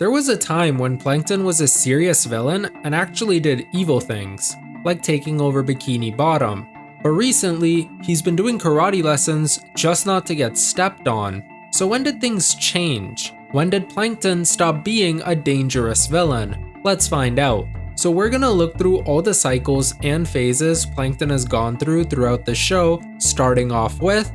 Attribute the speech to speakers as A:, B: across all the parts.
A: There was a time when Plankton was a serious villain and actually did evil things, like taking over Bikini Bottom. But recently, he's been doing karate lessons just not to get stepped on. So when did things change? When did Plankton stop being a dangerous villain? Let's find out. So we're gonna look through all the cycles and phases Plankton has gone through throughout the show, starting off with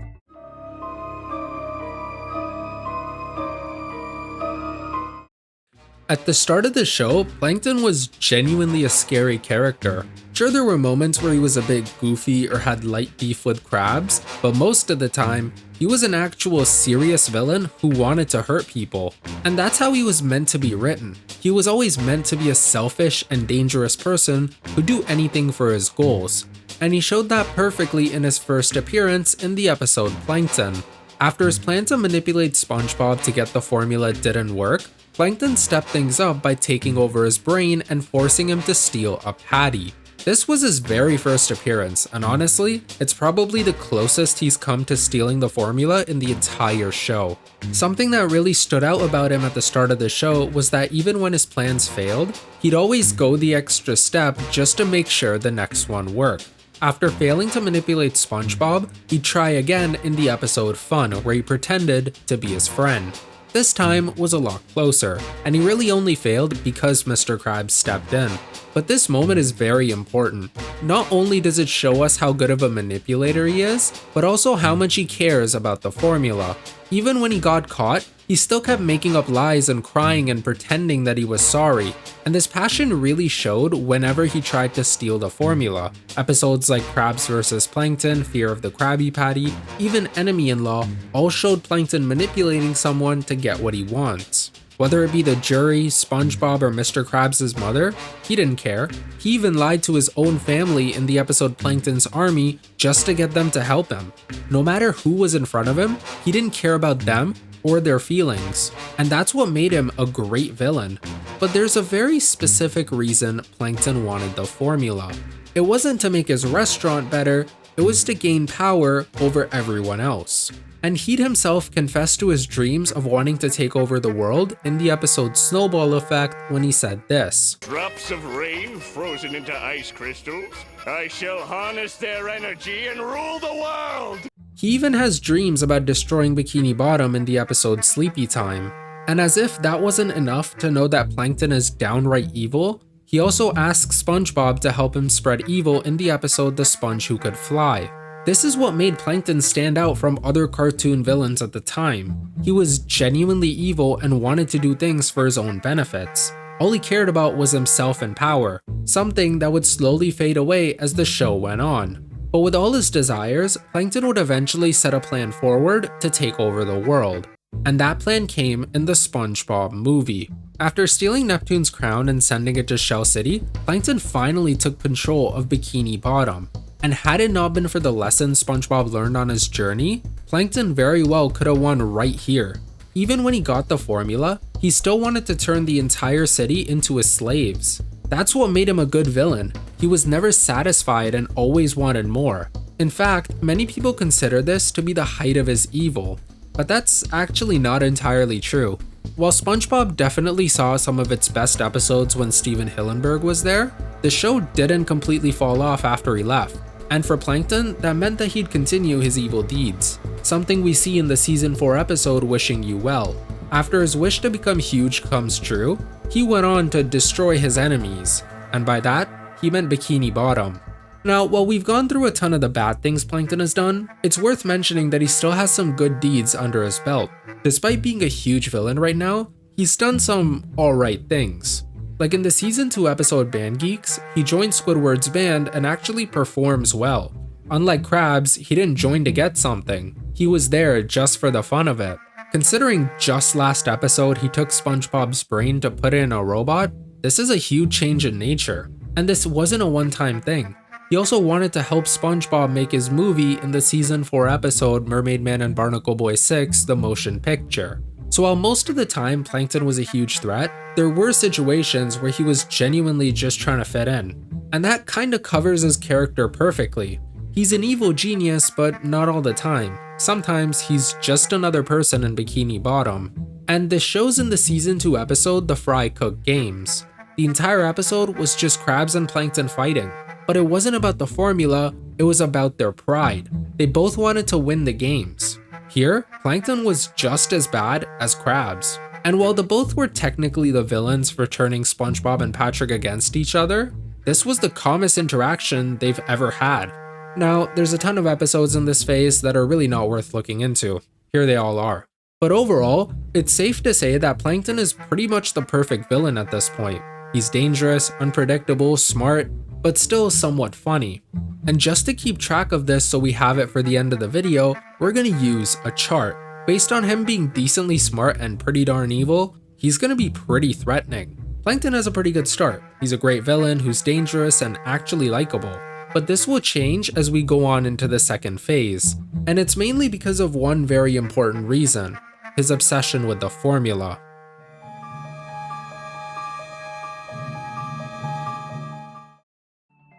A: at the start of the show, Plankton was genuinely a scary character. Sure, there were moments where he was a bit goofy or had light beef with Krabs, but most of the time, he was an actual serious villain who wanted to hurt people. And that's how he was meant to be written. He was always meant to be a selfish and dangerous person who'd do anything for his goals. And he showed that perfectly in his first appearance in the episode Plankton. After his plan to manipulate SpongeBob to get the formula didn't work, Plankton stepped things up by taking over his brain and forcing him to steal a patty. This was his very first appearance, and honestly, it's probably the closest he's come to stealing the formula in the entire show. Something that really stood out about him at the start of the show was that even when his plans failed, he'd always go the extra step just to make sure the next one worked. After failing to manipulate SpongeBob, he'd try again in the episode Fun, where he pretended to be his friend. This time was a lot closer, and he really only failed because Mr. Krabs stepped in. But this moment is very important. Not only does it show us how good of a manipulator he is, but also how much he cares about the formula. Even when he got caught, he still kept making up lies and crying and pretending that he was sorry. And this passion really showed whenever he tried to steal the formula. Episodes like Krabs vs. Plankton, Fear of the Krabby Patty, even Enemy-in-Law all showed Plankton manipulating someone to get what he wants. Whether it be the jury, SpongeBob, or Mr. Krabs' mother, he didn't care. He even lied to his own family in the episode Plankton's Army just to get them to help him. No matter who was in front of him, he didn't care about them or their feelings. And that's what made him a great villain. But there's a very specific reason Plankton wanted the formula. It wasn't to make his restaurant better, it was to gain power over everyone else. And he'd himself confessed to his dreams of wanting to take over the world in the episode Snowball Effect when he said this:
B: "Drops of rain frozen into ice crystals. I shall harness their energy and rule the world."
A: He even has dreams about destroying Bikini Bottom in the episode Sleepy Time. And as if that wasn't enough to know that Plankton is downright evil, he also asks SpongeBob to help him spread evil in the episode The Sponge Who Could Fly. This is what made Plankton stand out from other cartoon villains at the time. He was genuinely evil and wanted to do things for his own benefits. All he cared about was himself and power, something that would slowly fade away as the show went on. But with all his desires, Plankton would eventually set a plan forward to take over the world. And that plan came in the SpongeBob movie. After stealing Neptune's crown and sending it to Shell City, Plankton finally took control of Bikini Bottom. And had it not been for the lessons SpongeBob learned on his journey, Plankton very well could have won right here. Even when he got the formula, he still wanted to turn the entire city into his slaves. That's what made him a good villain. He was never satisfied and always wanted more. In fact, many people consider this to be the height of his evil, but that's actually not entirely true. While SpongeBob definitely saw some of its best episodes when Steven Hillenburg was there, the show didn't completely fall off after he left. And for Plankton, that meant that he'd continue his evil deeds, something we see in the season 4 episode Wishing You Well. After his wish to become huge comes true, he went on to destroy his enemies, and by that, he meant Bikini Bottom. Now, while we've gone through a ton of the bad things Plankton has done, it's worth mentioning that he still has some good deeds under his belt. Despite being a huge villain right now, he's done some alright things. Like in the season 2 episode Band Geeks, he joined Squidward's band and actually performs well. Unlike Krabs, he didn't join to get something. He was there just for the fun of it. Considering just last episode he took SpongeBob's brain to put it in a robot, this is a huge change in nature. And this wasn't a one-time thing. He also wanted to help SpongeBob make his movie in the season 4 episode Mermaid Man and Barnacle Boy 6, the motion picture. So while most of the time Plankton was a huge threat, there were situations where he was genuinely just trying to fit in. And that kinda covers his character perfectly. He's an evil genius, but not all the time. Sometimes he's just another person in Bikini Bottom. And this shows in the season 2 episode The Fry Cook Games. The entire episode was just Krabs and Plankton fighting, but it wasn't about the formula, it was about their pride. They both wanted to win the games. Here, Plankton was just as bad as Krabs. And while the both were technically the villains for turning SpongeBob and Patrick against each other, this was the calmest interaction they've ever had. Now, there's a ton of episodes in this phase that are really not worth looking into. Here they all are. But overall, it's safe to say that Plankton is pretty much the perfect villain at this point. He's dangerous, unpredictable, smart, but still somewhat funny. And just to keep track of this so we have it for the end of the video, we're gonna use a chart. Based on him being decently smart and pretty darn evil, he's gonna be pretty threatening. Plankton has a pretty good start. He's a great villain who's dangerous and actually likable. But this will change as we go on into the second phase. And it's mainly because of one very important reason: his obsession with the formula.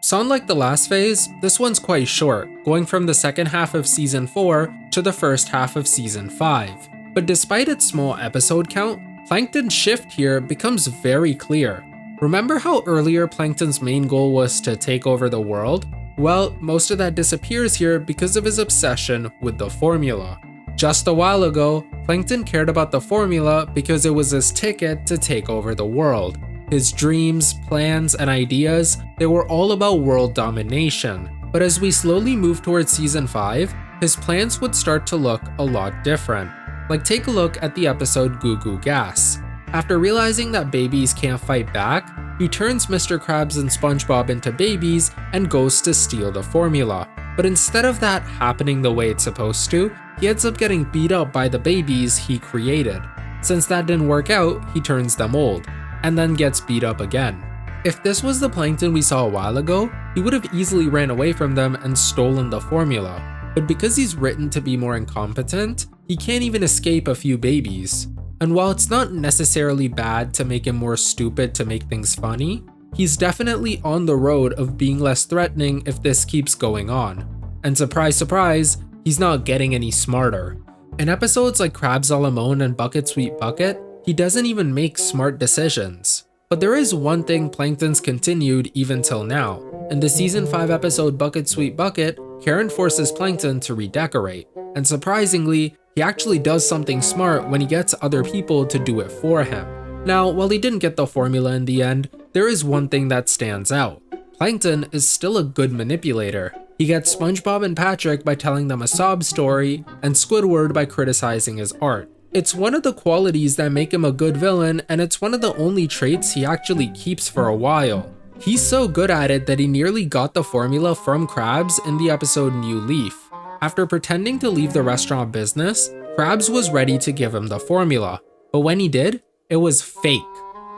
A: So unlike the last phase, this one's quite short, going from the second half of season 4 to the first half of season 5. But despite its small episode count, Plankton's shift here becomes very clear. Remember how earlier Plankton's main goal was to take over the world? Well, most of that disappears here because of his obsession with the formula. Just a while ago, Plankton cared about the formula because it was his ticket to take over the world. His dreams, plans, and ideas, they were all about world domination. But as we slowly move towards season 5, his plans would start to look a lot different. Like, take a look at the episode Goo Goo Gas. After realizing that babies can't fight back, he turns Mr. Krabs and SpongeBob into babies and goes to steal the formula. But instead of that happening the way it's supposed to, he ends up getting beat up by the babies he created. Since that didn't work out, he turns them old, and then gets beat up again. If this was the Plankton we saw a while ago, he would have easily ran away from them and stolen the formula. But because he's written to be more incompetent, he can't even escape a few babies. And while it's not necessarily bad to make him more stupid to make things funny, he's definitely on the road of being less threatening if this keeps going on. And surprise surprise, he's not getting any smarter. In episodes like Krabs a la Mode and Bucket Sweet Bucket, he doesn't even make smart decisions. But there is one thing Plankton's continued even till now. In the season 5 episode Bucket Sweet Bucket, Karen forces Plankton to redecorate. And surprisingly, he actually does something smart when he gets other people to do it for him. Now, while he didn't get the formula in the end, there is one thing that stands out. Plankton is still a good manipulator. He gets SpongeBob and Patrick by telling them a sob story, and Squidward by criticizing his art. It's one of the qualities that make him a good villain, and it's one of the only traits he actually keeps for a while. He's so good at it that he nearly got the formula from Krabs in the episode New Leaf. After pretending to leave the restaurant business, Krabs was ready to give him the formula, but when he did, it was fake.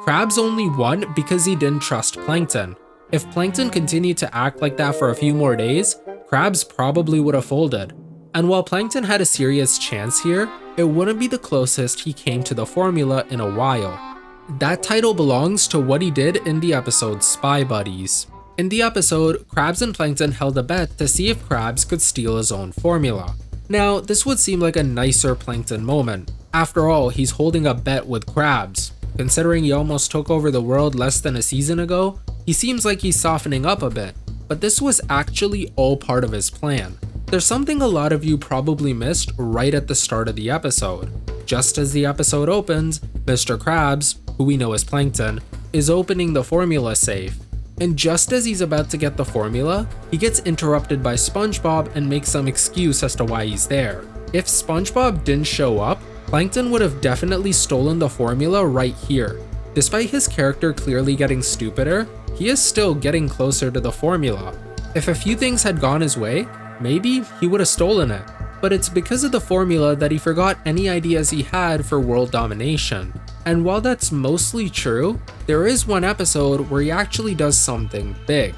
A: Krabs only won because he didn't trust Plankton. If Plankton continued to act like that for a few more days, Krabs probably would have folded. And while Plankton had a serious chance here, it wouldn't be the closest he came to the formula in a while. That title belongs to what he did in the episode Spy Buddies. In the episode, Krabs and Plankton held a bet to see if Krabs could steal his own formula. Now, this would seem like a nicer Plankton moment. After all, he's holding a bet with Krabs. Considering he almost took over the world less than a season ago, he seems like he's softening up a bit. But this was actually all part of his plan. There's something a lot of you probably missed right at the start of the episode. Just as the episode opens, Mr. Krabs, who we know as Plankton, is opening the formula safe. And just as he's about to get the formula, he gets interrupted by SpongeBob and makes some excuse as to why he's there. If SpongeBob didn't show up, Plankton would have definitely stolen the formula right here. Despite his character clearly getting stupider, he is still getting closer to the formula. If a few things had gone his way, maybe he would have stolen it. But it's because of the formula that he forgot any ideas he had for world domination. And while that's mostly true, there is one episode where he actually does something big.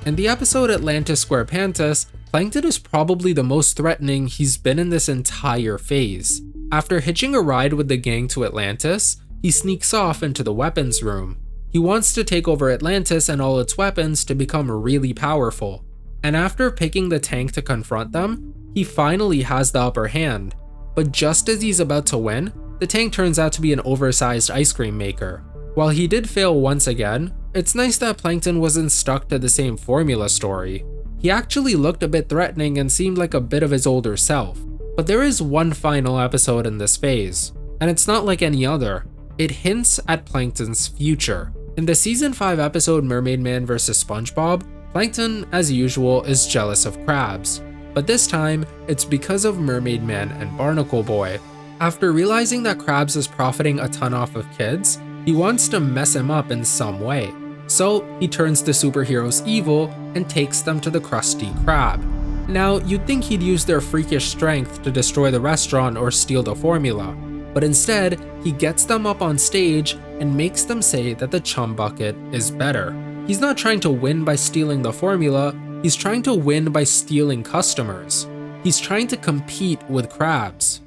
A: In the episode Atlantis Squarepantis, Plankton is probably the most threatening he's been in this entire phase. After hitching a ride with the gang to Atlantis, he sneaks off into the weapons room. He wants to take over Atlantis and all its weapons to become really powerful. And after picking the tank to confront them, he finally has the upper hand. But just as he's about to win, the tank turns out to be an oversized ice cream maker. While he did fail once again, it's nice that Plankton wasn't stuck to the same formula story. He actually looked a bit threatening and seemed like a bit of his older self. But there is one final episode in this phase, and it's not like any other. It hints at Plankton's future. In the season 5 episode Mermaid Man vs. SpongeBob, Plankton, as usual, is jealous of Krabs. But this time, it's because of Mermaid Man and Barnacle Boy. After realizing that Krabs is profiting a ton off of kids, he wants to mess him up in some way. So he turns the superheroes evil and takes them to the Krusty Krab. Now, you'd think he'd use their freakish strength to destroy the restaurant or steal the formula, but instead, he gets them up on stage and makes them say that the chum bucket is better. He's not trying to win by stealing the formula, he's trying to win by stealing customers. He's trying to compete with Krabs.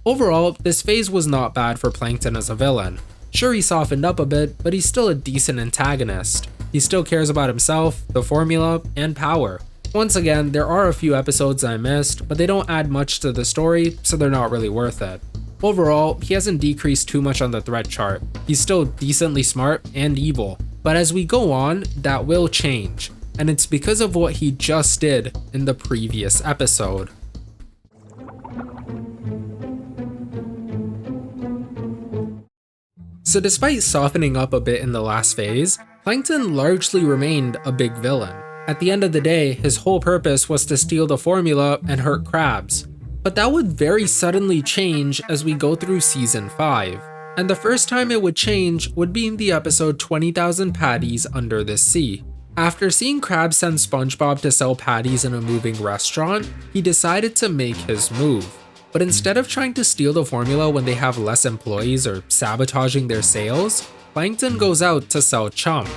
A: Overall, this phase was not bad for Plankton as a villain. Sure, he softened up a bit, but he's still a decent antagonist. He still cares about himself, the formula, and power. Once again, there are a few episodes I missed, but they don't add much to the story, so they're not really worth it. Overall, he hasn't decreased too much on the threat chart. He's still decently smart and evil. But as we go on, that will change, and it's because of what he just did in the previous episode. So despite softening up a bit in the last phase, Plankton largely remained a big villain. At the end of the day, his whole purpose was to steal the formula and hurt Krabs. But that would very suddenly change as we go through season 5. And the first time it would change would be in the episode 20,000 Patties Under the Sea. After seeing Krabs send SpongeBob to sell patties in a moving restaurant, he decided to make his move. But instead of trying to steal the formula when they have less employees or sabotaging their sales, Plankton goes out to sell chum.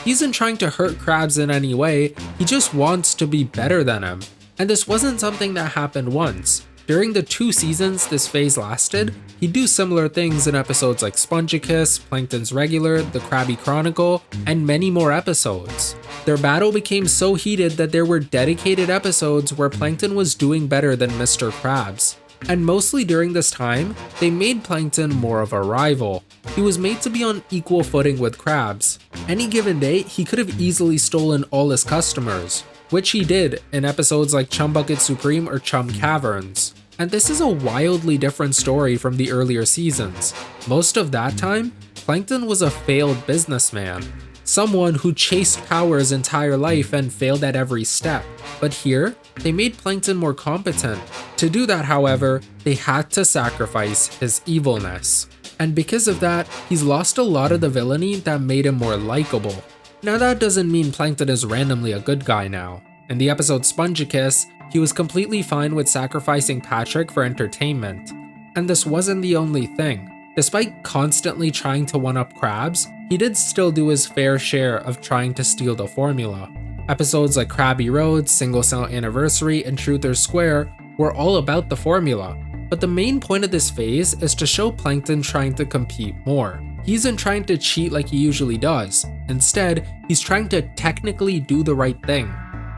A: He isn't trying to hurt Krabs in any way, he just wants to be better than him. And this wasn't something that happened once. During the 2 seasons this phase lasted, he'd do similar things in episodes like Spongekiss, Plankton's Regular, The Krabby Chronicle, and many more episodes. Their battle became so heated that there were dedicated episodes where Plankton was doing better than Mr. Krabs. And mostly during this time, they made Plankton more of a rival. He was made to be on equal footing with Krabs. Any given day, he could have easily stolen all his customers, which he did in episodes like Chum Bucket Supreme or Chum Caverns. And this is a wildly different story from the earlier seasons. Most of that time, Plankton was a failed businessman. Someone who chased power his entire life and failed at every step. But here, they made Plankton more competent. To do that, however, they had to sacrifice his evilness. And because of that, he's lost a lot of the villainy that made him more likable. Now that doesn't mean Plankton is randomly a good guy now. In the episode Spongekiss, he was completely fine with sacrificing Patrick for entertainment. And this wasn't the only thing. Despite constantly trying to one-up Krabs, he did still do his fair share of trying to steal the formula. Episodes like Krabby Road, Single Cell Anniversary, and Truth or Square were all about the formula. But the main point of this phase is to show Plankton trying to compete more. He isn't trying to cheat like he usually does. Instead, he's trying to technically do the right thing.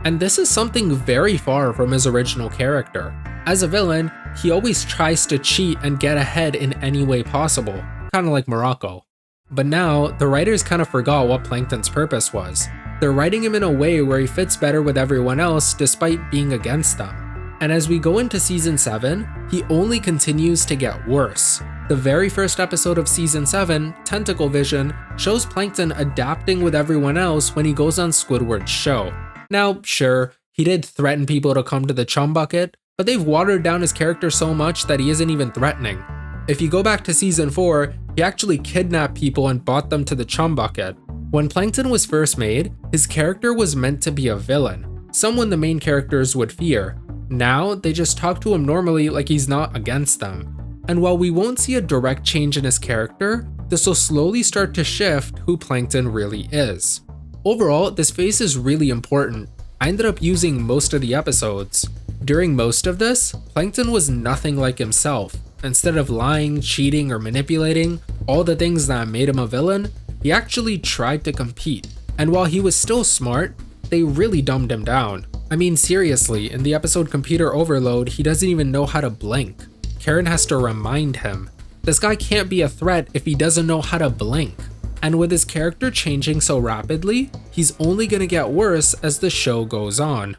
A: And this is something very far from his original character. As a villain, he always tries to cheat and get ahead in any way possible, kinda like Morocco. But now, the writers kinda forgot what Plankton's purpose was. They're writing him in a way where he fits better with everyone else despite being against them. And as we go into season 7, he only continues to get worse. The very first episode of season 7, Tentacle Vision, shows Plankton adapting with everyone else when he goes on Squidward's show. Now, sure, he did threaten people to come to the chum bucket, but they've watered down his character so much that he isn't even threatening. If you go back to season 4, he actually kidnapped people and brought them to the chum bucket. When Plankton was first made, his character was meant to be a villain, someone the main characters would fear. Now, they just talk to him normally like he's not against them. And while we won't see a direct change in his character, this will slowly start to shift who Plankton really is. Overall, this phase is really important. I ended up using most of the episodes. During most of this, Plankton was nothing like himself. Instead of lying, cheating, or manipulating, all the things that made him a villain, he actually tried to compete. And while he was still smart, they really dumbed him down. I mean, seriously, in the episode Computer Overload, he doesn't even know how to blink. Karen has to remind him. This guy can't be a threat if he doesn't know how to blink. And with his character changing so rapidly, he's only gonna get worse as the show goes on.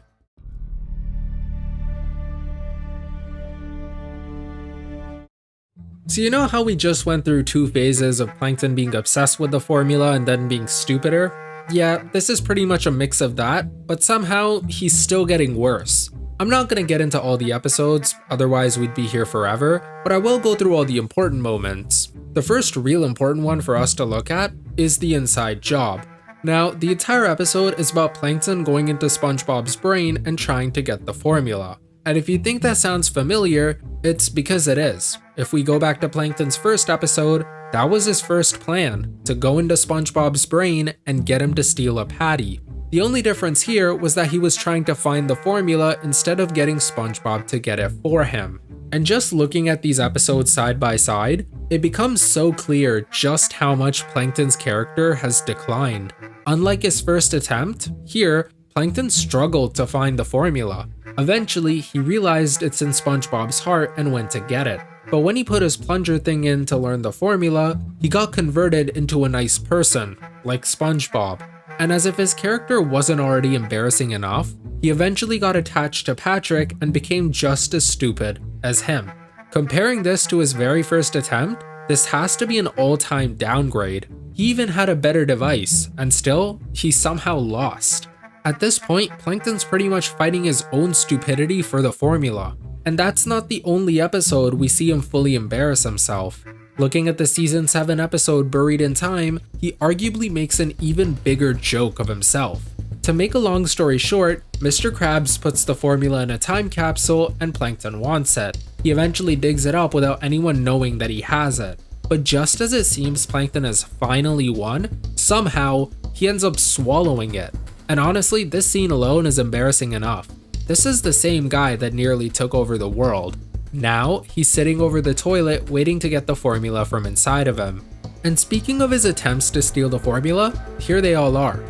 A: So you know how we just went through 2 phases of Plankton being obsessed with the formula and then being stupider? Yeah, this is pretty much a mix of that, but somehow he's still getting worse. I'm not gonna get into all the episodes, otherwise we'd be here forever, but I will go through all the important moments. The first real important one for us to look at is the inside job. Now, the entire episode is about Plankton going into SpongeBob's brain and trying to get the formula. And if you think that sounds familiar, it's because it is. If we go back to Plankton's first episode, that was his first plan, to go into SpongeBob's brain and get him to steal a patty. The only difference here was that he was trying to find the formula instead of getting SpongeBob to get it for him. And just looking at these episodes side by side, it becomes so clear just how much Plankton's character has declined. Unlike his first attempt, here, Plankton struggled to find the formula. Eventually, he realized it's in SpongeBob's heart and went to get it. But when he put his plunger thing in to learn the formula, he got converted into a nice person, like SpongeBob. And as if his character wasn't already embarrassing enough, he eventually got attached to Patrick and became just as stupid as him. Comparing this to his very first attempt, this has to be an all-time downgrade. He even had a better device, and still, he somehow lost. At this point, Plankton's pretty much fighting his own stupidity for the formula. And that's not the only episode we see him fully embarrass himself. Looking at the season 7 episode Buried in Time, he arguably makes an even bigger joke of himself. To make a long story short, Mr. Krabs puts the formula in a time capsule and Plankton wants it. He eventually digs it up without anyone knowing that he has it. But just as it seems Plankton has finally won, somehow he ends up swallowing it. And honestly, this scene alone is embarrassing enough. This is the same guy that nearly took over the world. Now, he's sitting over the toilet waiting to get the formula from inside of him. And speaking of his attempts to steal the formula, here they all are.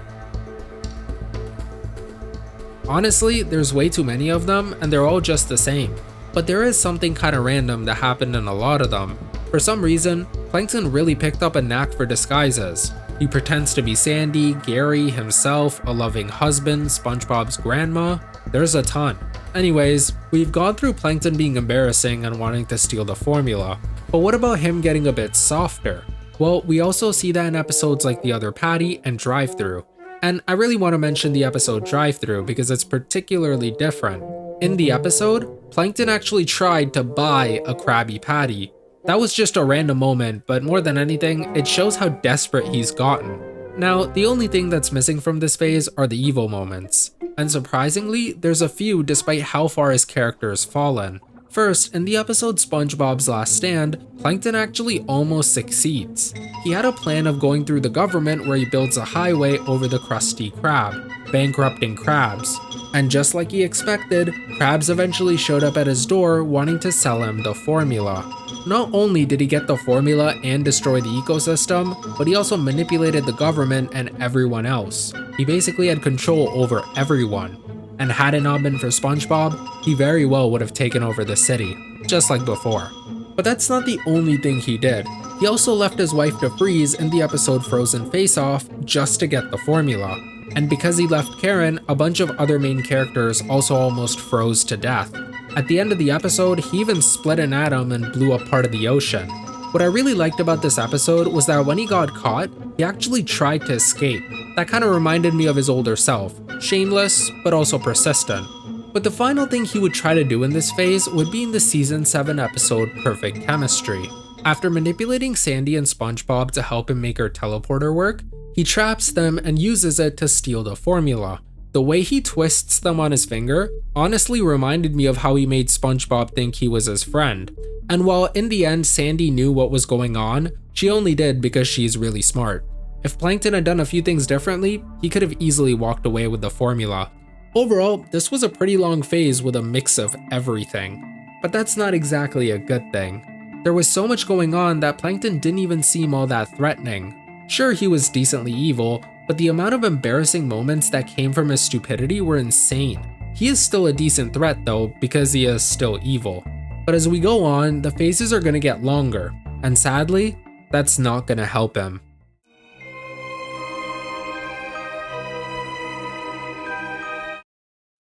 A: Honestly, there's way too many of them and they're all just the same. But there is something kinda random that happened in a lot of them. For some reason, Plankton really picked up a knack for disguises. He pretends to be Sandy, Gary, himself, a loving husband, SpongeBob's grandma. There's a ton. Anyways, we've gone through Plankton being embarrassing and wanting to steal the formula. But what about him getting a bit softer? Well, we also see that in episodes like The Other Patty and Drive Thru. And I really want to mention the episode Drive Thru because it's particularly different. In the episode, Plankton actually tried to buy a Krabby Patty. That was just a random moment, but more than anything, it shows how desperate he's gotten. Now, the only thing that's missing from this phase are the evil moments. And surprisingly, there's a few despite how far his character has fallen. First, in the episode SpongeBob's Last Stand, Plankton actually almost succeeds. He had a plan of going through the government where he builds a highway over the Krusty Krab, bankrupting Krabs. And just like he expected, Krabs eventually showed up at his door wanting to sell him the formula. Not only did he get the formula and destroy the ecosystem, but he also manipulated the government and everyone else. He basically had control over everyone. And had it not been for SpongeBob, he very well would have taken over the city, just like before. But that's not the only thing he did. He also left his wife to freeze in the episode Frozen Face Off just to get the formula. And because he left Karen, a bunch of other main characters also almost froze to death. At the end of the episode, he even split an atom and blew up part of the ocean. What I really liked about this episode was that when he got caught, he actually tried to escape. That kind of reminded me of his older self, shameless, but also persistent. But the final thing he would try to do in this phase would be in the season 7 episode Perfect Chemistry. After manipulating Sandy and SpongeBob to help him make her teleporter work, he traps them and uses it to steal the formula. The way he twists them on his finger honestly reminded me of how he made SpongeBob think he was his friend. And while in the end Sandy knew what was going on, she only did because she's really smart. If Plankton had done a few things differently, he could have easily walked away with the formula. Overall, this was a pretty long phase with a mix of everything. But that's not exactly a good thing. There was so much going on that Plankton didn't even seem all that threatening. Sure, he was decently evil, but the amount of embarrassing moments that came from his stupidity were insane. He is still a decent threat though, because he is still evil. But as we go on, the phases are gonna get longer, and sadly, that's not gonna help him.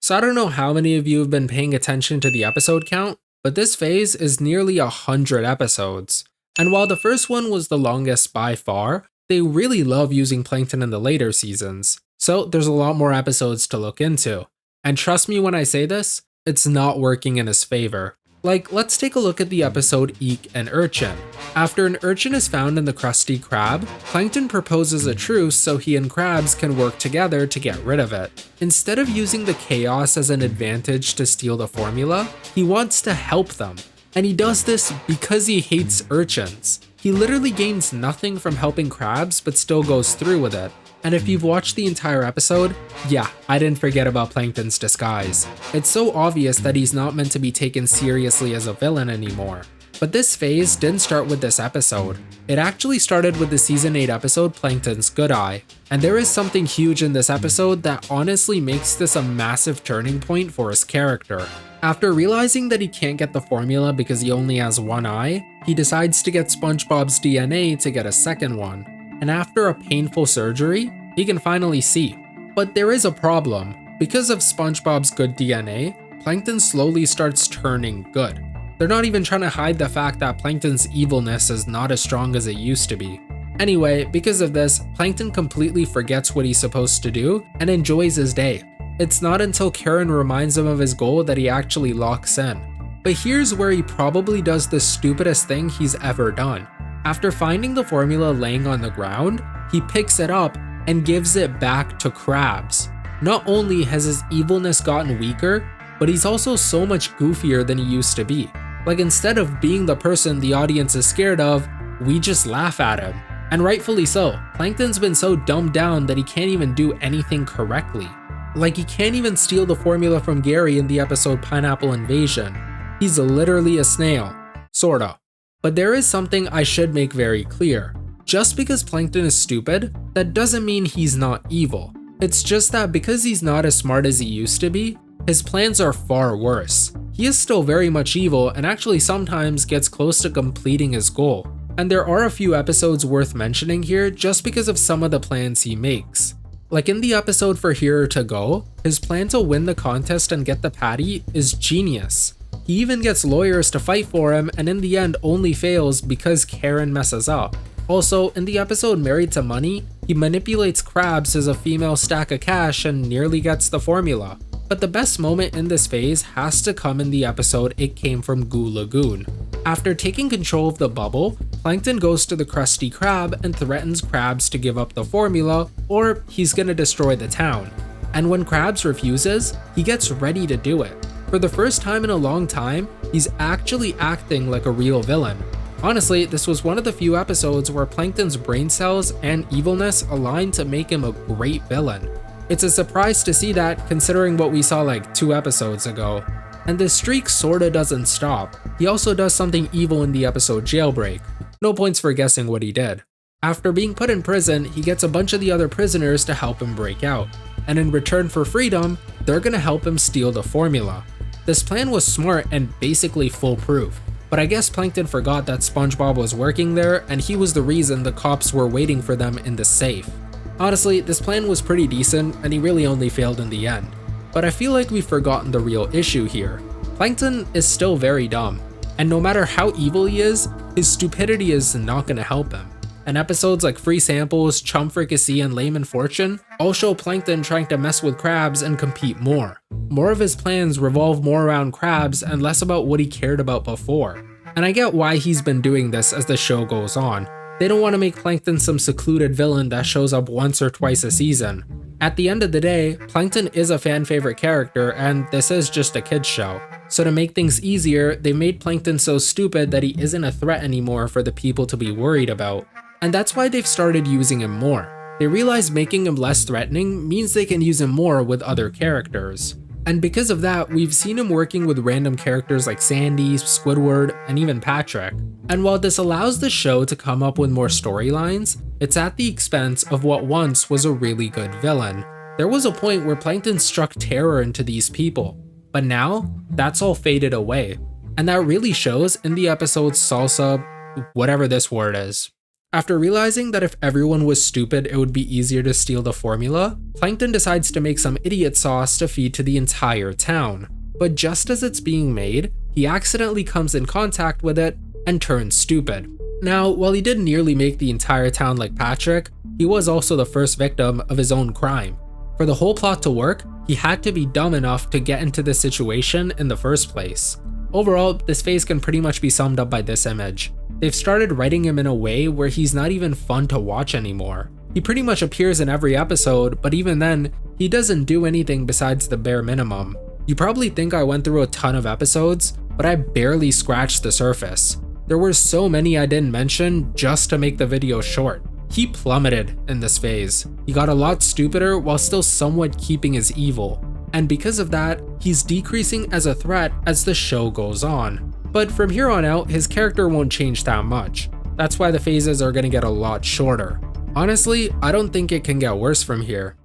A: So I don't know how many of you have been paying attention to the episode count, but this phase is nearly 100 episodes. And while the first one was the longest by far, they really love using Plankton in the later seasons. So there's a lot more episodes to look into. And trust me when I say this, it's not working in his favor. Like, let's take a look at the episode Eek and Urchin. After an urchin is found in the Krusty Krab, Plankton proposes a truce so he and Krabs can work together to get rid of it. Instead of using the chaos as an advantage to steal the formula, he wants to help them. And he does this because he hates urchins. He literally gains nothing from helping Krabs but still goes through with it. And if you've watched the entire episode, yeah, I didn't forget about Plankton's disguise. It's so obvious that he's not meant to be taken seriously as a villain anymore. But this phase didn't start with this episode. It actually started with the season 8 episode Plankton's Good Eye. And there is something huge in this episode that honestly makes this a massive turning point for his character. After realizing that he can't get the formula because he only has one eye, he decides to get SpongeBob's DNA to get a second one. And after a painful surgery, he can finally see. But there is a problem. Because of SpongeBob's good DNA, Plankton slowly starts turning good. They're not even trying to hide the fact that Plankton's evilness is not as strong as it used to be. Anyway, because of this, Plankton completely forgets what he's supposed to do and enjoys his day. It's not until Karen reminds him of his goal that he actually locks in. But here's where he probably does the stupidest thing he's ever done. After finding the formula laying on the ground, he picks it up and gives it back to Krabs. Not only has his evilness gotten weaker, but he's also so much goofier than he used to be. Like, instead of being the person the audience is scared of, we just laugh at him. And rightfully so. Plankton's been so dumbed down that he can't even do anything correctly. Like, he can't even steal the formula from Gary in the episode Pineapple Invasion. He's literally a snail. Sorta. But there is something I should make very clear. Just because Plankton is stupid, that doesn't mean he's not evil. It's just that because he's not as smart as he used to be, his plans are far worse. He is still very much evil and actually sometimes gets close to completing his goal. And there are a few episodes worth mentioning here just because of some of the plans he makes. Like in the episode for Here to Go, his plan to win the contest and get the patty is genius. He even gets lawyers to fight for him and in the end only fails because Karen messes up. Also, in the episode Married to Money, he manipulates Krabs as a female stack of cash and nearly gets the formula. But the best moment in this phase has to come in the episode It Came from Goo Lagoon. After taking control of the bubble, Plankton goes to the Krusty Krab and threatens Krabs to give up the formula or he's gonna destroy the town. And when Krabs refuses, he gets ready to do it. For the first time in a long time, he's actually acting like a real villain. Honestly, this was one of the few episodes where Plankton's brain cells and evilness aligned to make him a great villain. It's a surprise to see that considering what we saw like 2 episodes ago. And the streak sorta doesn't stop. He also does something evil in the episode Jailbreak. No points for guessing what he did. After being put in prison, he gets a bunch of the other prisoners to help him break out. And in return for freedom, they're gonna help him steal the formula. This plan was smart and basically foolproof, but I guess Plankton forgot that SpongeBob was working there and he was the reason the cops were waiting for them in the safe. Honestly, this plan was pretty decent and he really only failed in the end. But I feel like we've forgotten the real issue here. Plankton is still very dumb, and no matter how evil he is, his stupidity is not gonna help him. And episodes like Free Samples, Chum Fricassee, and Layman Fortune all show Plankton trying to mess with Krabs and compete more. More of his plans revolve more around Krabs and less about what he cared about before. And I get why he's been doing this as the show goes on. They don't want to make Plankton some secluded villain that shows up once or twice a season. At the end of the day, Plankton is a fan favorite character and this is just a kids show. So to make things easier, they made Plankton so stupid that he isn't a threat anymore for the people to be worried about. And that's why they've started using him more. They realize making him less threatening means they can use him more with other characters. And because of that, we've seen him working with random characters like Sandy, Squidward, and even Patrick. And while this allows the show to come up with more storylines, it's at the expense of what once was a really good villain. There was a point where Plankton struck terror into these people, but now that's all faded away. And that really shows in the episode's salsa, whatever this word is. After realizing that if everyone was stupid, it would be easier to steal the formula, Plankton decides to make some idiot sauce to feed to the entire town. But just as it's being made, he accidentally comes in contact with it and turns stupid. Now, while he did nearly make the entire town like Patrick, he was also the first victim of his own crime. For the whole plot to work, he had to be dumb enough to get into this situation in the first place. Overall, this phase can pretty much be summed up by this image. They've started writing him in a way where he's not even fun to watch anymore. He pretty much appears in every episode, but even then, he doesn't do anything besides the bare minimum. You probably think I went through a ton of episodes, but I barely scratched the surface. There were so many I didn't mention just to make the video short. He plummeted in this phase. He got a lot stupider while still somewhat keeping his evil. And because of that, he's decreasing as a threat as the show goes on. But from here on out, his character won't change that much. That's why the phases are gonna get a lot shorter. Honestly, I don't think it can get worse from here.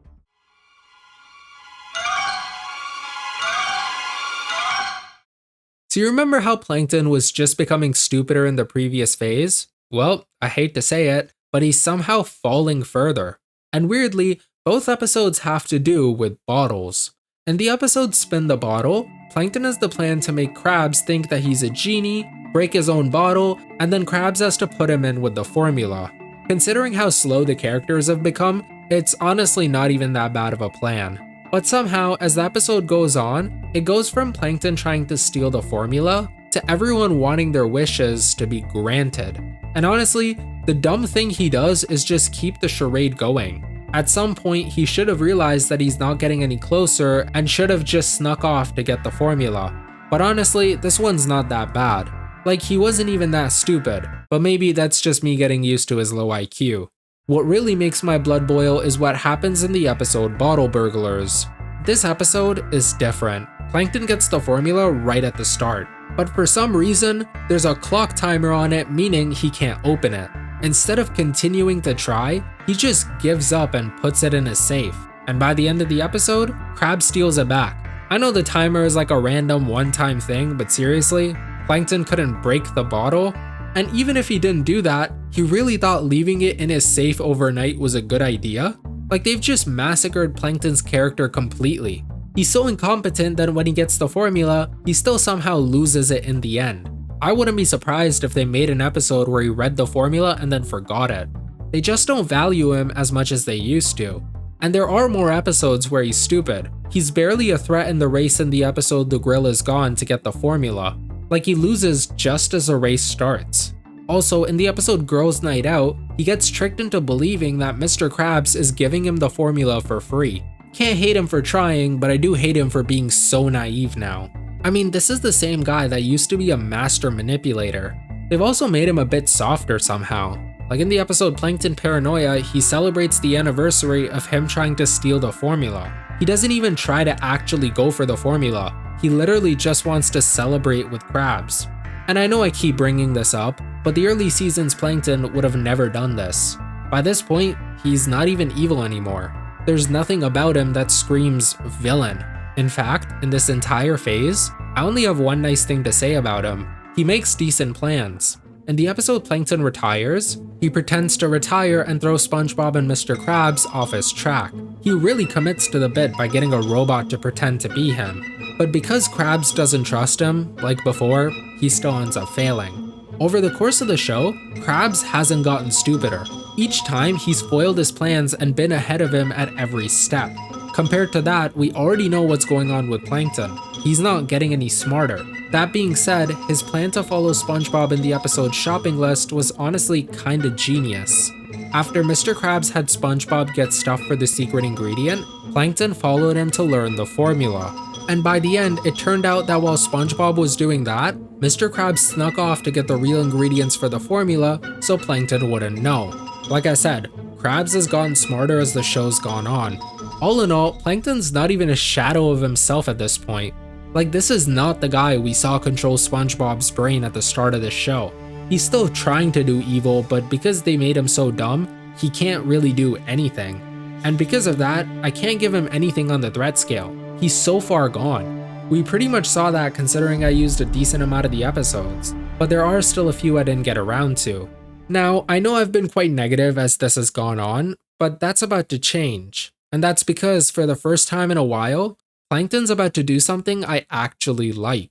A: So you remember how Plankton was just becoming stupider in the previous phase? Well, I hate to say it, but he's somehow falling further. And weirdly, both episodes have to do with bottles. In the episode Spin the Bottle, Plankton has the plan to make Krabs think that he's a genie, break his own bottle, and then Krabs has to put him in with the formula. Considering how slow the characters have become, it's honestly not even that bad of a plan. But somehow, as the episode goes on, it goes from Plankton trying to steal the formula to everyone wanting their wishes to be granted. And honestly, the dumb thing he does is just keep the charade going. At some point, he should have realized that he's not getting any closer and should have just snuck off to get the formula. But honestly, this one's not that bad. Like, he wasn't even that stupid, but maybe that's just me getting used to his low IQ. What really makes my blood boil is what happens in the episode Bottle Burglars. This episode is different. Plankton gets the formula right at the start, but for some reason, there's a clock timer on it, meaning he can't open it. Instead of continuing to try, he just gives up and puts it in his safe. And by the end of the episode, Krabs steals it back. I know the timer is like a random one-time thing, but seriously, Plankton couldn't break the bottle. And even if he didn't do that, he really thought leaving it in his safe overnight was a good idea? Like, they've just massacred Plankton's character completely. He's so incompetent that when he gets the formula, he still somehow loses it in the end. I wouldn't be surprised if they made an episode where he read the formula and then forgot it. They just don't value him as much as they used to. And there are more episodes where he's stupid. He's barely a threat in the race in the episode The Grill Is Gone to get the formula. Like, he loses just as the race starts. Also, in the episode Girls' Night Out, he gets tricked into believing that Mr. Krabs is giving him the formula for free. Can't hate him for trying, but I do hate him for being so naive now. I mean, this is the same guy that used to be a master manipulator. They've also made him a bit softer somehow. Like in the episode Plankton Paranoia, he celebrates the anniversary of him trying to steal the formula. He doesn't even try to actually go for the formula. He literally just wants to celebrate with Krabs. And I know I keep bringing this up, but the early seasons Plankton would have never done this. By this point, he's not even evil anymore. There's nothing about him that screams villain. In fact, in this entire phase, I only have one nice thing to say about him. He makes decent plans. In the episode Plankton Retires, he pretends to retire and throw SpongeBob and Mr. Krabs off his track. He really commits to the bit by getting a robot to pretend to be him. But because Krabs doesn't trust him, like before, he still ends up failing. Over the course of the show, Krabs hasn't gotten stupider. Each time, he's foiled his plans and been ahead of him at every step. Compared to that, we already know what's going on with Plankton. He's not getting any smarter. That being said, his plan to follow SpongeBob in the episode's shopping list was honestly kinda genius. After Mr. Krabs had SpongeBob get stuff for the secret ingredient, Plankton followed him to learn the formula. And by the end, it turned out that while SpongeBob was doing that, Mr. Krabs snuck off to get the real ingredients for the formula so Plankton wouldn't know. Like I said, Krabs has gotten smarter as the show's gone on. All in all, Plankton's not even a shadow of himself at this point. Like, this is not the guy we saw control SpongeBob's brain at the start of the show. He's still trying to do evil, but because they made him so dumb, he can't really do anything. And because of that, I can't give him anything on the threat scale. He's so far gone. We pretty much saw that considering I used a decent amount of the episodes, but there are still a few I didn't get around to. Now, I know I've been quite negative as this has gone on, but that's about to change. And that's because for the first time in a while, Plankton's about to do something I actually like.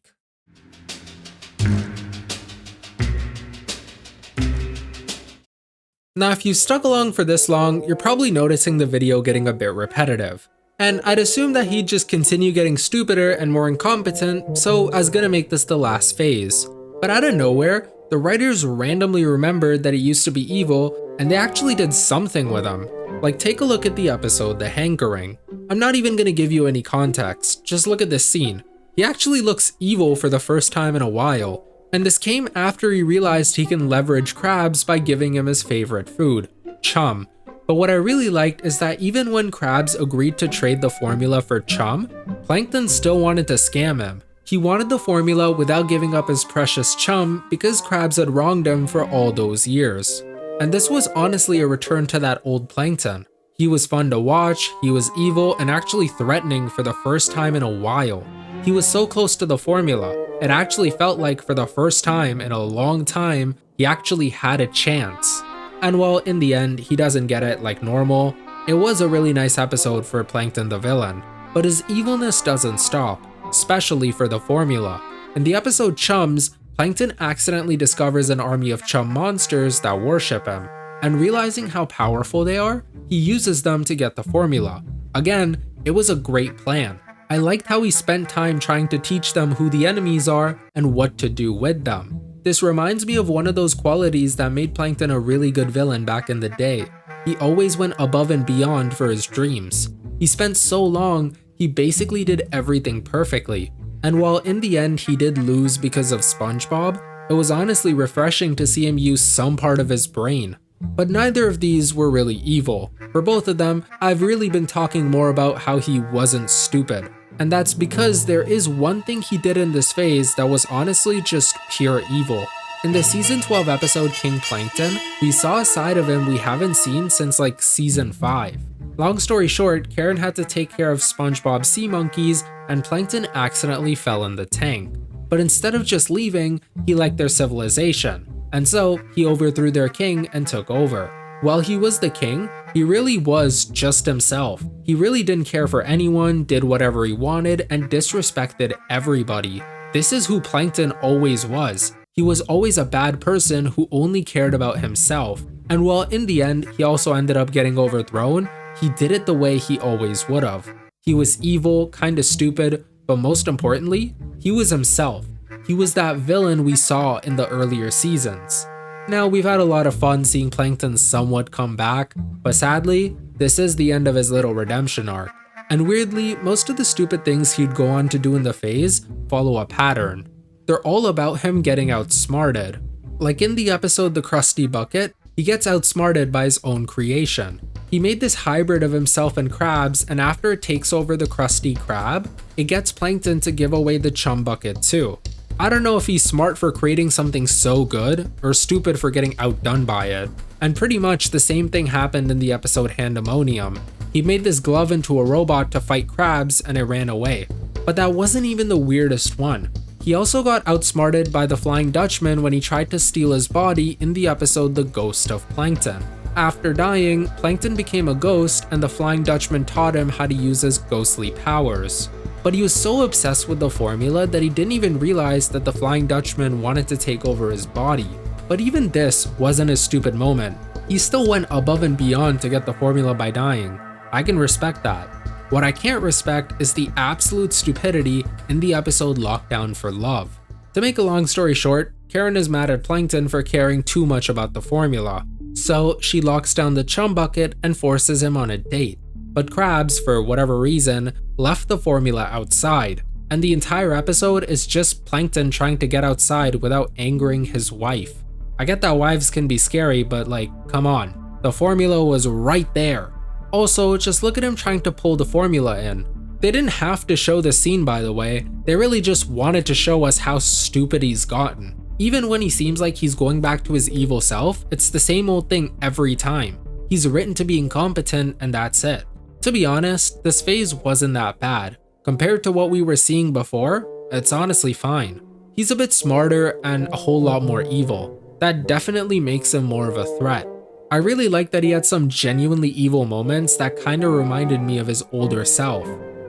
A: Now, if you stuck along for this long, you're probably noticing the video getting a bit repetitive. And I'd assume that he'd just continue getting stupider and more incompetent, so I was gonna make this the last phase. But out of nowhere, the writers randomly remembered that he used to be evil, and they actually did something with him. Like, take a look at the episode, The Hankering. I'm not even gonna give you any context, just look at this scene. He actually looks evil for the first time in a while. And this came after he realized he can leverage Krabs by giving him his favorite food, chum. But what I really liked is that even when Krabs agreed to trade the formula for chum, Plankton still wanted to scam him. He wanted the formula without giving up his precious chum because Krabs had wronged him for all those years. And this was honestly a return to that old Plankton. He was fun to watch, he was evil, and actually threatening for the first time in a while. He was so close to the formula, it actually felt like for the first time in a long time, he actually had a chance. And while in the end, he doesn't get it like normal, it was a really nice episode for Plankton the villain. But his evilness doesn't stop, especially for the formula. In the episode Chums, Plankton accidentally discovers an army of chum monsters that worship him. And realizing how powerful they are, he uses them to get the formula. Again, it was a great plan. I liked how he spent time trying to teach them who the enemies are and what to do with them. This reminds me of one of those qualities that made Plankton a really good villain back in the day. He always went above and beyond for his dreams. He spent so long, he basically did everything perfectly. And while in the end he did lose because of SpongeBob, it was honestly refreshing to see him use some part of his brain. But neither of these were really evil. For both of them, I've really been talking more about how he wasn't stupid. And that's because there is one thing he did in this phase that was honestly just pure evil. In the season 12 episode King Plankton, we saw a side of him we haven't seen since like season 5. Long story short, Karen had to take care of SpongeBob's sea monkeys and Plankton accidentally fell in the tank. But instead of just leaving, he liked their civilization. And so, he overthrew their king and took over. While he was the king, he really was just himself. He really didn't care for anyone, did whatever he wanted, and disrespected everybody. This is who Plankton always was. He was always a bad person who only cared about himself. And while in the end, he also ended up getting overthrown, he did it the way he always would have. He was evil, kinda stupid, but most importantly, he was himself. He was that villain we saw in the earlier seasons. Now, we've had a lot of fun seeing Plankton somewhat come back, but sadly, this is the end of his little redemption arc. And weirdly, most of the stupid things he'd go on to do in the phase follow a pattern. They're all about him getting outsmarted. Like in the episode The Krusty Bucket, he gets outsmarted by his own creation. He made this hybrid of himself and Krabs, and after it takes over the Krusty Krab, it gets Plankton to give away the chum bucket too. I don't know if he's smart for creating something so good, or stupid for getting outdone by it. And pretty much the same thing happened in the episode Handemonium. He made this glove into a robot to fight Krabs and it ran away. But that wasn't even the weirdest one. He also got outsmarted by the Flying Dutchman when he tried to steal his body in the episode The Ghost of Plankton. After dying, Plankton became a ghost and the Flying Dutchman taught him how to use his ghostly powers. But he was so obsessed with the formula that he didn't even realize that the Flying Dutchman wanted to take over his body. But even this wasn't a stupid moment. He still went above and beyond to get the formula by dying. I can respect that. What I can't respect is the absolute stupidity in the episode Lockdown for Love. To make a long story short, Karen is mad at Plankton for caring too much about the formula. So she locks down the chum bucket and forces him on a date. But Krabs, for whatever reason, left the formula outside, and the entire episode is just Plankton trying to get outside without angering his wife. I get that wives can be scary, but like, come on, the formula was right there. Also, just look at him trying to pull the formula in. They didn't have to show this scene, by the way, they really just wanted to show us how stupid he's gotten. Even when he seems like he's going back to his evil self, it's the same old thing every time. He's written to be incompetent and that's it. To be honest, this phase wasn't that bad. Compared to what we were seeing before, it's honestly fine. He's a bit smarter and a whole lot more evil. That definitely makes him more of a threat. I really like that he had some genuinely evil moments that kinda reminded me of his older self.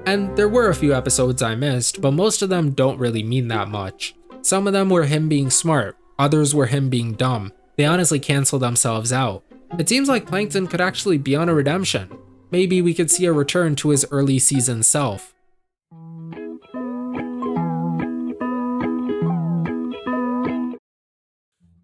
A: And there were a few episodes I missed, but most of them don't really mean that much. Some of them were him being smart, others were him being dumb. They honestly cancel themselves out. It seems like Plankton could actually be on a redemption. Maybe we could see a return to his early season self.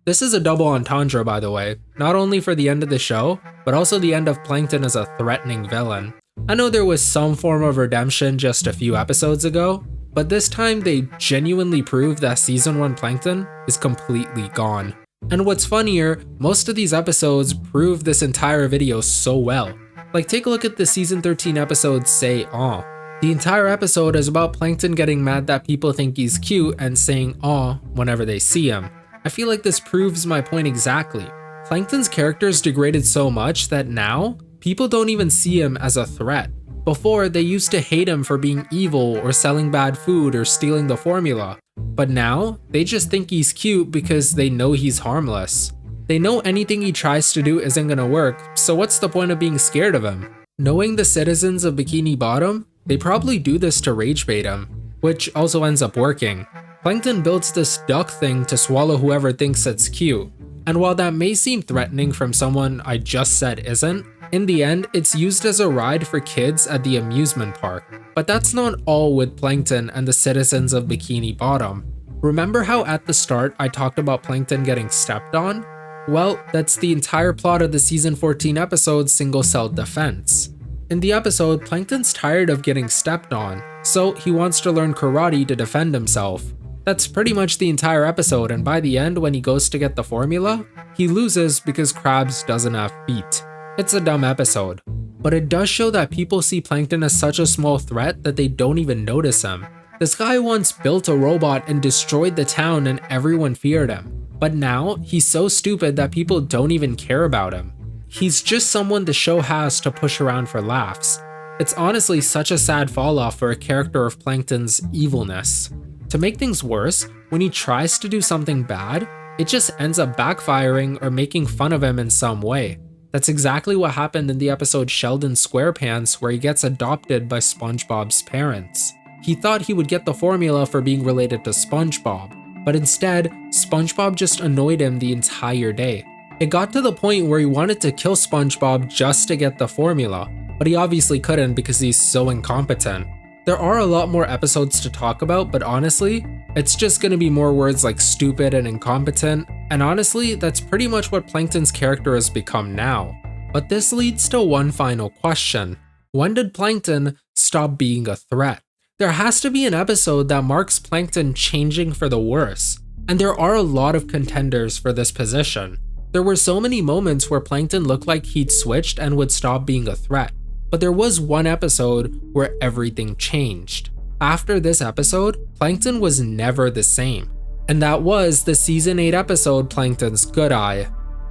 A: This is a double entendre, by the way, not only for the end of the show, but also the end of Plankton as a threatening villain. I know there was some form of redemption just a few episodes ago, but this time they genuinely proved that Season 1 Plankton is completely gone. And what's funnier, most of these episodes prove this entire video so well. Like, take a look at the Season 13 episode Say Aw. The entire episode is about Plankton getting mad that people think he's cute and saying aw whenever they see him. I feel like this proves my point exactly. Plankton's character is degraded so much that now, people don't even see him as a threat. Before, they used to hate him for being evil or selling bad food or stealing the formula. But now, they just think he's cute because they know he's harmless. They know anything he tries to do isn't gonna work, so what's the point of being scared of him? Knowing the citizens of Bikini Bottom, they probably do this to rage bait him, which also ends up working. Plankton builds this duck thing to swallow whoever thinks it's cute. And while that may seem threatening from someone I just said isn't, in the end, it's used as a ride for kids at the amusement park. But that's not all with Plankton and the citizens of Bikini Bottom. Remember how at the start I talked about Plankton getting stepped on? Well, that's the entire plot of the Season 14 episode Single Cell Defense. In the episode, Plankton's tired of getting stepped on, so he wants to learn karate to defend himself. That's pretty much the entire episode, and by the end when he goes to get the formula, he loses because Krabs doesn't have feet. It's a dumb episode, but it does show that people see Plankton as such a small threat that they don't even notice him. This guy once built a robot and destroyed the town and everyone feared him, but now he's so stupid that people don't even care about him. He's just someone the show has to push around for laughs. It's honestly such a sad fall off for a character of Plankton's evilness. To make things worse, when he tries to do something bad, it just ends up backfiring or making fun of him in some way. That's exactly what happened in the episode Sheldon SquarePants, where he gets adopted by SpongeBob's parents. He thought he would get the formula for being related to SpongeBob, but instead, SpongeBob just annoyed him the entire day. It got to the point where he wanted to kill SpongeBob just to get the formula, but he obviously couldn't because he's so incompetent. There are a lot more episodes to talk about, but honestly, it's just gonna be more words like stupid and incompetent, and honestly, that's pretty much what Plankton's character has become now. But this leads to one final question. When did Plankton stop being a threat? There has to be an episode that marks Plankton changing for the worse, and there are a lot of contenders for this position. There were so many moments where Plankton looked like he'd switched and would stop being a threat. But there was one episode where everything changed. After this episode, Plankton was never the same. And that was the Season 8 episode Plankton's Good Eye.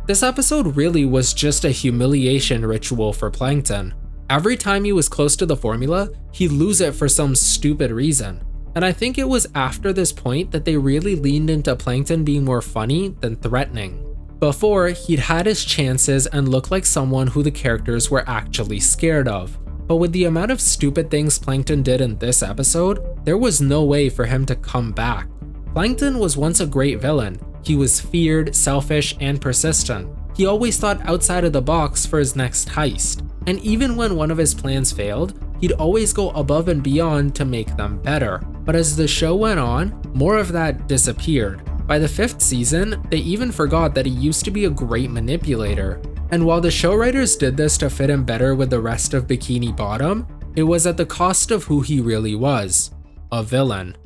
A: This episode really was just a humiliation ritual for Plankton. Every time he was close to the formula, he'd lose it for some stupid reason. And I think it was after this point that they really leaned into Plankton being more funny than threatening. Before, he'd had his chances and looked like someone who the characters were actually scared of. But with the amount of stupid things Plankton did in this episode, there was no way for him to come back. Plankton was once a great villain. He was feared, selfish, and persistent. He always thought outside of the box for his next heist. And even when one of his plans failed, he'd always go above and beyond to make them better. But as the show went on, more of that disappeared. By the 5th season, they even forgot that he used to be a great manipulator. And while the show writers did this to fit him better with the rest of Bikini Bottom, it was at the cost of who he really was, a villain.